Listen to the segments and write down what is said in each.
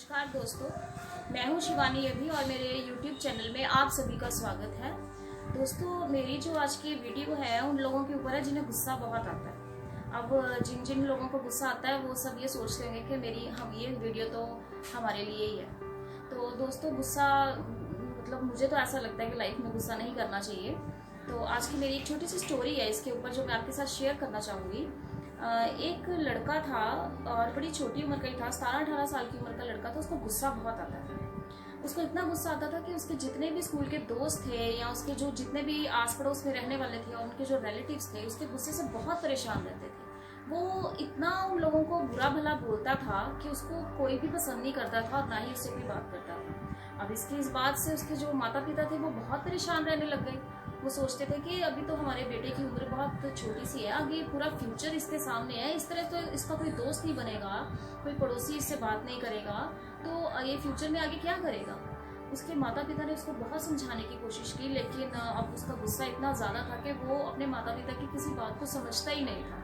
नमस्कार दोस्तों, मैं हूं शिवानी अभी और मेरे YouTube चैनल में आप सभी का स्वागत है। दोस्तों, मेरी जो आज की वीडियो है उन लोगों के ऊपर है जिन्हें गुस्सा बहुत आता है। अब जिन जिन लोगों को गुस्सा आता है वो सब ये सोचते होंगे कि ये वीडियो तो हमारे लिए ही है। तो दोस्तों, गुस्सा मतलब मुझे तो ऐसा लगता है कि लाइफ में गुस्सा नहीं करना चाहिए। तो आज की मेरी एक छोटी सी स्टोरी है इसके ऊपर जो मैं आपके साथ शेयर करना चाहूँगी। एक लड़का था और बड़ी छोटी उम्र का ही था, 17-18 साल की उम्र का लड़का था। उसको गुस्सा बहुत आता था। उसको इतना गुस्सा आता था कि उसके जितने भी स्कूल के दोस्त थे या उसके जो जितने भी आस पड़ोस में रहने वाले थे और उनके जो रिलेटिव्स थे उसके गुस्से से बहुत परेशान रहते थे। वो इतना उन लोगों को बुरा भला बोलता था कि उसको कोई भी पसंद नहीं करता था और ना ही उससे कोई बात करता था। अब इस बात से उसके जो माता पिता थे वो बहुत परेशान रहने लग गए। वो सोचते थे कि अभी तो हमारे बेटे की उम्र बहुत छोटी सी है, आगे पूरा फ्यूचर इसके सामने है, इस तरह तो इसका कोई दोस्त नहीं बनेगा, कोई पड़ोसी इससे बात नहीं करेगा, तो ये फ्यूचर में आगे क्या करेगा। उसके माता पिता ने उसको बहुत समझाने की कोशिश की, लेकिन अब उसका गुस्सा इतना ज़्यादा था कि वो अपने माता पिता की किसी बात को समझता ही नहीं था।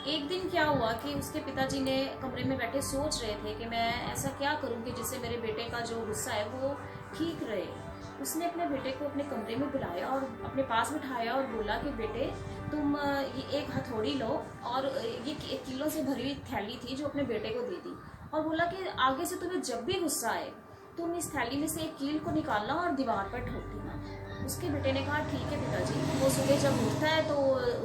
एक दिन क्या हुआ कि उसके पिताजी ने कमरे में बैठे सोच रहे थे कि मैं ऐसा क्या करूं कि जिससे मेरे बेटे का जो गुस्सा है वो ठीक रहे। उसने अपने बेटे को अपने कमरे में बुलाया और अपने पास बिठाया और बोला कि बेटे, तुम ये एक हथौड़ी लो, और ये 1 किलो से भरी हुई थैली थी जो अपने बेटे को दे दी, और बोला कि आगे से तुम्हें जब भी गुस्सा आए तुम इस थैली में से एक कील को निकालना और दीवार पर ठोक देना। उसके बेटे ने कहा ठीक है पिताजी। वो सुबह जब उठता है तो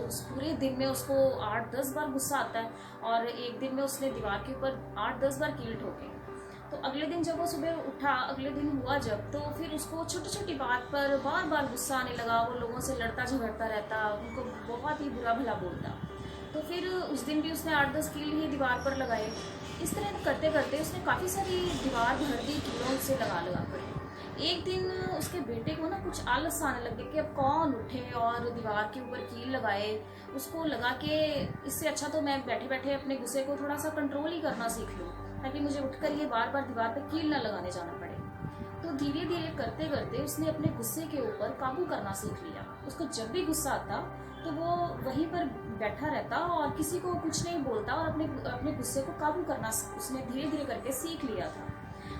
उस पूरे दिन में उसको 8-10 बार गुस्सा आता है और एक दिन में उसने दीवार के ऊपर 8-10 बार कील ठोके। तो अगले दिन जब वो सुबह उठा, अगले दिन हुआ जब, तो फिर उसको छोटी छोटी बात पर बार बार गुस्सा आने लगा। वो लोगों से लड़ता झगड़ता रहता, उनको बहुत ही बुरा भला बोलता। तो फिर उस दिन भी उसने 8-10 कील ही दीवार पर लगाए। इस तरह करते करते उसने काफ़ी सारी दीवार भर दी कीलों से लगा कर। एक दिन उसके बेटे को ना कुछ आलस आने लगे कि अब कौन उठे और दीवार के ऊपर कील लगाए। उसको लगा कि इससे अच्छा तो मैं बैठे बैठे अपने गुस्से को थोड़ा सा कंट्रोल ही करना सीख लूँ, ताकि मुझे उठकर ये बार बार दीवार पर कील ना लगाने जाना पड़े। तो धीरे धीरे करते करते उसने अपने गुस्से के ऊपर काबू करना सीख लिया। उसको जब भी गुस्सा आता तो वो वहीं पर बैठा रहता और किसी को कुछ नहीं बोलता और अपने अपने गुस्से को काबू करना उसने धीरे धीरे करके सीख लिया था।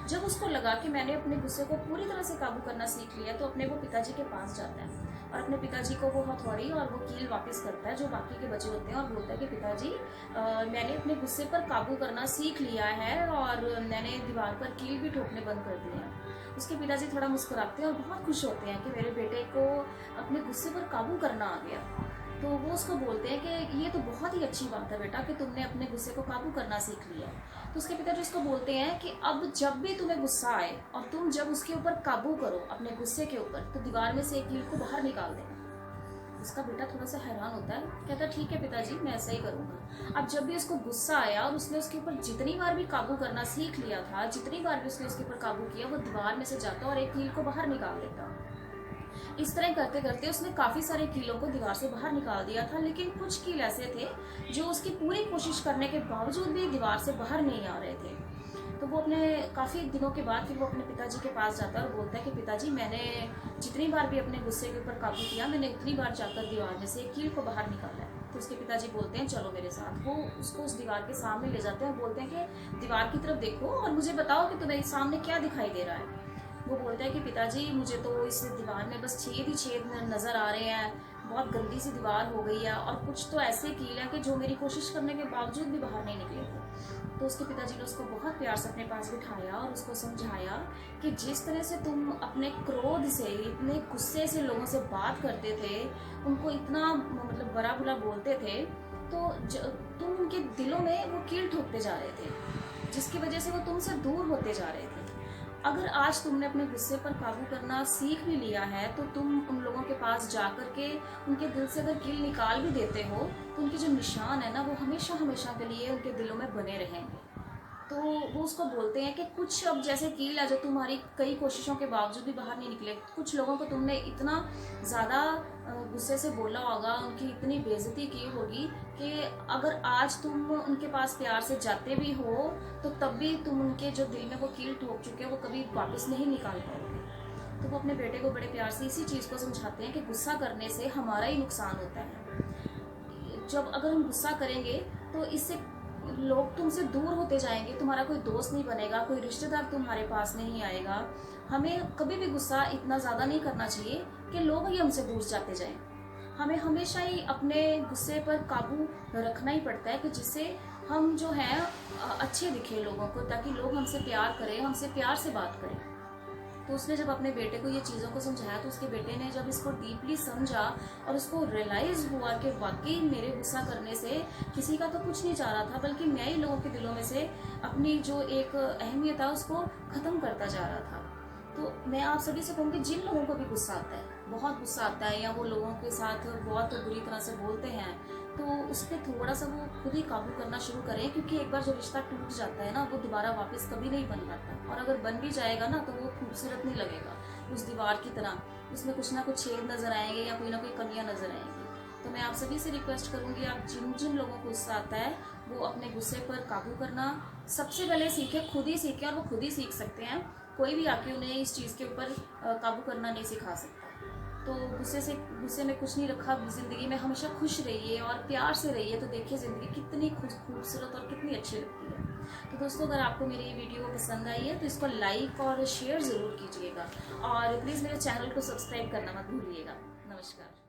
जब उसको लगा कि मैंने अपने गुस्से को पूरी तरह से काबू करना सीख लिया, तो अपने वो पिताजी के पास जाता है और अपने पिताजी को वो हथौड़ी और वो कील वापस करता है जो बाकी के बचे होते हैं और बोलता है कि पिताजी, मैंने अपने गुस्से पर काबू करना सीख लिया है और मैंने दीवार पर कील भी ठोकने बंद कर दिए हैं। उसके पिताजी थोड़ा मुस्कुराते हैं और बहुत खुश होते हैं कि मेरे बेटे को अपने गुस्से पर काबू करना आ गया। तो वो उसको बोलते हैं कि ये तो बहुत ही अच्छी बात है बेटा कि तुमने अपने गुस्से को काबू करना सीख लिया। तो उसके पिताजी उसको बोलते हैं कि अब जब भी तुम्हें गुस्सा आए और तुम जब उसके ऊपर काबू करो अपने गुस्से के ऊपर, तो दीवार में से एक कील को बाहर निकाल देना। उसका बेटा थोड़ा सा हैरान होता है, कहता है ठीक है पिताजी, मैं ऐसा ही करूँगा। अब जब भी उसको गुस्सा आया और उसने उसके ऊपर जितनी बार भी काबू करना सीख लिया था, जितनी बार भी उसने उसके ऊपर काबू किया, वो दीवार में से जाता और एक कील को बाहर निकाल देता। इस तरह करते करते उसने काफ़ी सारे कीलों को दीवार से बाहर निकाल दिया था, लेकिन कुछ कील ऐसे थे जो उसकी पूरी कोशिश करने के बावजूद भी दीवार से बाहर नहीं आ रहे थे। तो वो अपने काफ़ी दिनों के बाद फिर वो अपने पिताजी के पास जाता है और बोलता है कि पिताजी, मैंने जितनी बार भी अपने गुस्से के ऊपर काबू किया, मैंने उतनी बार जाकर दीवार में से एक कील को बाहर निकाला है। तो उसके पिताजी बोलते हैं चलो मेरे साथ। वो उसको उस दीवार के सामने ले जाते हैं और बोलते हैं कि दीवार की तरफ देखो और मुझे बताओ कि तुम्हें सामने क्या दिखाई दे रहा है। वो बोलता है कि पिताजी, मुझे तो इस दीवार में बस छेद ही छेद नज़र आ रहे हैं, बहुत गंदी सी दीवार हो गई है और कुछ तो ऐसे कील हैं कि जो मेरी कोशिश करने के बावजूद भी बाहर नहीं निकले थे। तो उसके पिताजी ने उसको बहुत प्यार से अपने पास बिठाया और उसको समझाया कि जिस तरह से तुम अपने क्रोध से, इतने गुस्से से लोगों से बात करते थे, उनको इतना मतलब बड़ा बुरा बोलते थे, तो तुम उनके दिलों में वो कील ठोकते जा रहे थे, जिसकी वजह से वो तुमसे दूर होते जा रहे थे। अगर आज तुमने अपने गुस्से पर काबू करना सीख भी लिया है, तो तुम उन लोगों के पास जा कर के उनके दिल से अगर कील निकाल भी देते हो, तो उनके जो निशान है ना, वो हमेशा हमेशा के लिए उनके दिलों में बने रहेंगे। तो वो उसको बोलते हैं कि कुछ अब जैसे कील है जो तुम्हारी कई कोशिशों के बावजूद भी बाहर नहीं निकले, कुछ लोगों को तुमने इतना ज़्यादा गुस्से से बोला होगा, उनकी इतनी बेइज्जती की होगी कि अगर आज तुम उनके पास प्यार से जाते भी हो, तो तब भी तुम उनके जो दिल में वो कील ठोक चुके हो वो कभी वापस नहीं निकाल पाओगे। तो वो अपने बेटे को बड़े प्यार से इसी चीज़ को समझाते हैं कि गुस्सा करने से हमारा ही नुकसान होता है। जब अगर हम गुस्सा करेंगे तो इससे लोग तुमसे दूर होते जाएंगे, तुम्हारा कोई दोस्त नहीं बनेगा, कोई रिश्तेदार तुम्हारे पास नहीं आएगा। हमें कभी भी गुस्सा इतना ज़्यादा नहीं करना चाहिए कि लोग ही हमसे दूर जाते जाएं। हमें हमेशा ही अपने गुस्से पर काबू रखना ही पड़ता है कि जिससे हम जो है अच्छे दिखे लोगों को, ताकि लोग हमसे प्यार करें, हमसे प्यार से बात करें। तो उसने जब अपने बेटे को ये चीज़ों को समझाया, तो उसके बेटे ने जब इसको डीपली समझा और उसको रियलाइज हुआ कि वाकई मेरे गुस्सा करने से किसी का तो कुछ नहीं जा रहा था, बल्कि मैं ही लोगों के दिलों में से अपनी जो एक अहमियत है उसको ख़त्म करता जा रहा था। तो मैं आप सभी से कहूँगी, जिन लोगों को भी गुस्सा आता है, बहुत गुस्सा आता है, या वो लोगों के साथ बहुत बुरी तरह से बोलते हैं, तो उस पर थोड़ा सा वो खुद ही काबू करना शुरू करें, क्योंकि एक बार जो रिश्ता टूट जाता है ना, वो दोबारा वापस कभी नहीं बन पाता। और अगर बन भी जाएगा ना, तो वो खूबसूरत नहीं लगेगा उस दीवार की तरह, उसमें कुछ ना कुछ छेद नजर आएंगे या कोई ना कोई कमियां नजर आएंगी। तो मैं आप सभी से रिक्वेस्ट करूंगी, आप जिन जिन लोगों को गुस्सा आता है वो अपने गुस्से पर काबू करना सबसे पहले सीखे, खुद ही सीखे, और वो खुद ही सीख सकते हैं। कोई भी आके उन्हें इस चीज़ के ऊपर काबू करना नहीं सिखा सकता। तो गुस्से में कुछ नहीं रखा। ज़िंदगी में हमेशा खुश रहिए और प्यार से रहिए, तो देखिए ज़िंदगी कितनी खूबसूरत और कितनी अच्छी लगती है। तो दोस्तों, अगर आपको मेरी ये वीडियो पसंद आई है तो इसको लाइक और शेयर ज़रूर कीजिएगा, और प्लीज़ मेरे चैनल को सब्सक्राइब करना मत भूलिएगा। नमस्कार।